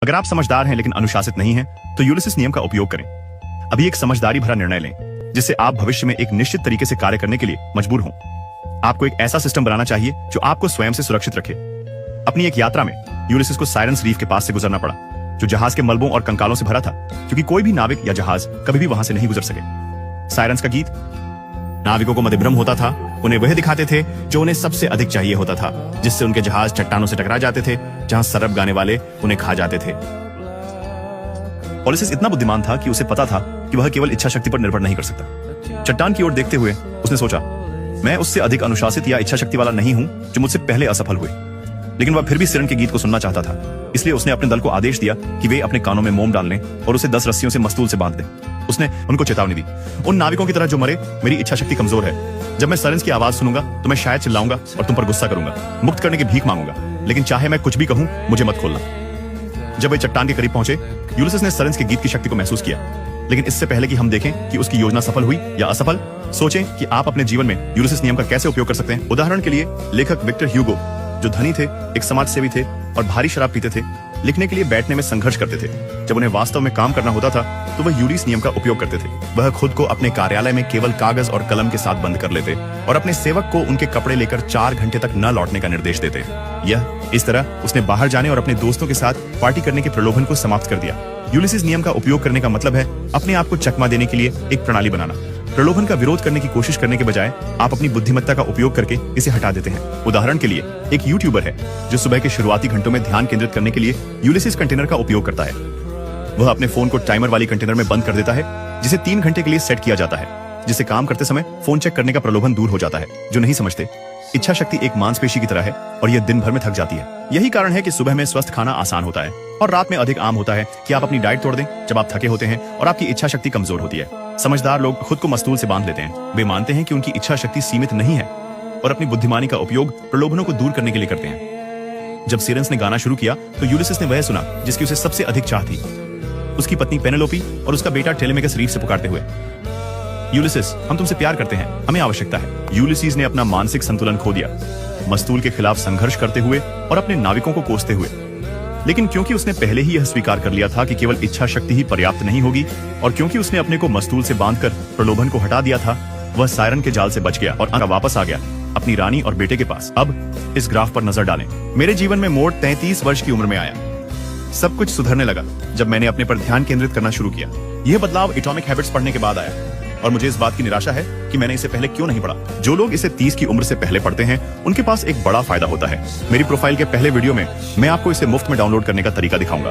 अगर आप समझदार हैं लेकिन अनुशासित नहीं हैं, तो यूलिसिस नियम का उपयोग करें। अभी एक समझदारी भरा निर्णय लें जिससे आप भविष्य में एक निश्चित तरीके से कार्य करने के लिए मजबूर हों। आपको एक ऐसा सिस्टम बनाना चाहिए जो आपको स्वयं से सुरक्षित रखे। अपनी एक यात्रा में यूलिसिस को साइरन्स रीफ के पास से गुजरना पड़ा, जो जहाज के मलबों और कंकालों से भरा था, क्योंकि कोई भी नाविक या जहाज कभी भी वहां से नहीं गुजर सके। साइरन्स का गीत नाविकों को मतिभ्रम होता था, उन्हें वह दिखाते थे जो उन्हें सबसे अधिक चाहिए होता था, जिससे उनके जहाज चट्टानों से टकरा जाते थे, जहां सरब गाने वाले उन्हें खा जाते थे। ओलिसेस इतना बुद्धिमान था कि उसे पता था कि वह केवल इच्छा शक्ति पर निर्भर नहीं कर सकता। चट्टान की ओर देखते हुए उसने सोचा, मैं उससे अधिक अनुशासित या इच्छा शक्ति वाला नहीं हूं जो मुझसे पहले असफल हुए। लेकिन वह फिर भी सिरन के गीत को सुनना चाहता था, इसलिए उसने अपने दल को आदेश दिया कि वे अपने कानों में मोम डाल लें और उसे 10 रस्सियों से मस्तूल से बांध दें। उसने उनको चेतावनी दी, उन नाविकों की तरह जो मरे, मेरी इच्छा शक्ति कमजोर है। जब मैं साइरन्स की आवाज सुनूंगा तो मैं शायद चिल्लाऊंगा और तुम पर गुस्सा करूंगा, मुक्त करने की भीख मांगूंगा, लेकिन चाहे मैं कुछ भी कहूं, मुझे मत खोलना। जब वे चट्टान के करीब पहुंचे, यूलिसिस ने साइरन्स के गीत की शक्ति को महसूस किया। लेकिन इससे पहले कि हम देखें कि उसकी योजना सफल हुई या असफल, सोचें कि आप अपने जीवन में यूलिसिस नियम का कैसे उपयोग कर सकते हैं। उदाहरण के लिए लेखक विक्टर ह्यूगो, जो धनी थे, एक समाजसेवी थे और भारी शराब पीते थे, लिखने के लिए बैठने में संघर्ष करते थे। जब उन्हें वास्तव में काम करना होता था तो वह यूलिस नियम का उपयोग करते थे। वह खुद को अपने कार्यालय में केवल कागज और कलम के साथ बंद कर लेते और अपने सेवक को उनके कपड़े लेकर 4 घंटे तक न लौटने का निर्देश देते। इस तरह उसने बाहर जाने और अपने दोस्तों के साथ पार्टी करने के प्रलोभन को समाप्त कर दिया। यूलिसिस नियम का उपयोग करने का मतलब है अपने आप को चकमा देने के लिए एक प्रणाली बनाना। प्रलोभन का विरोध करने की कोशिश करने के बजाय आप अपनी बुद्धिमत्ता का उपयोग करके इसे हटा देते हैं। उदाहरण के लिए एक यूट्यूबर है जो सुबह के शुरुआती घंटों में ध्यान केंद्रित करने के लिए यूलिसिस कंटेनर का उपयोग करता है। वह अपने फोन को टाइमर वाली कंटेनर में बंद कर देता है, जिसे 3 घंटे के लिए सेट किया जाता है, जिससे काम करते समय फोन चेक करने का प्रलोभन दूर हो जाता है। जो नहीं समझते, इच्छा शक्ति एक मांसपेशी की तरह है और यह दिन भर में थक जाती है। यही कारण है कि सुबह में स्वस्थ खाना आसान होता है और रात में अधिक आम होता है कि आप अपनी डाइट तोड़ दें जब आप थके होते हैं और आपकी इच्छा शक्ति कमजोर होती है। समझदार लोग खुद को मस्तूल से बांध लेते हैं। वे मानते हैं कि उनकी इच्छा शक्ति सीमित नहीं है और अपनी बुद्धिमानी का उपयोग प्रलोभनों को दूर करने के लिए करते हैं। जब साइरन्स ने गाना शुरू किया तो यूलिसिस ने वह सुना जिसकी उसे सबसे अधिक चाह थी, उसकी पत्नी पेनेलोपी और उसका बेटा टेलेमेकस रीफ से पुकारते हुए, यूलिसिस, हम तुमसे प्यार करते हैं, हमें आवश्यकता है। यूलिसिस ने अपना मानसिक संतुलन खो दिया, मस्तूल के खिलाफ संघर्ष करते हुए और अपने नाविकों को कोसते हुए। लेकिन क्योंकि उसने पहले ही यह स्वीकार कर लिया था कि केवल इच्छा शक्ति ही पर्याप्त नहीं होगी और क्योंकि उसने अपने को मस्तूल से बांधकर प्रलोभन को हटा दिया था, वह सायरन के जाल से बच गया और वापस आ गया अपनी रानी और बेटे के पास। अब इस ग्राफ पर नजर डालें। मेरे जीवन में मोड़ 33 वर्ष की उम्र में आया। सब कुछ सुधरने लगा जब मैंने अपने पर ध्यान केंद्रित करना शुरू किया। यह बदलाव एटॉमिक हैबिट्स पढ़ने के बाद आया और मुझे इस बात की निराशा है कि मैंने इसे पहले क्यों नहीं पढ़ा। जो लोग इसे 30 की उम्र से पहले पढ़ते हैं उनके पास एक बड़ा फायदा होता है। मेरी प्रोफाइल के पहले वीडियो में मैं आपको इसे मुफ्त में डाउनलोड करने का तरीका दिखाऊंगा।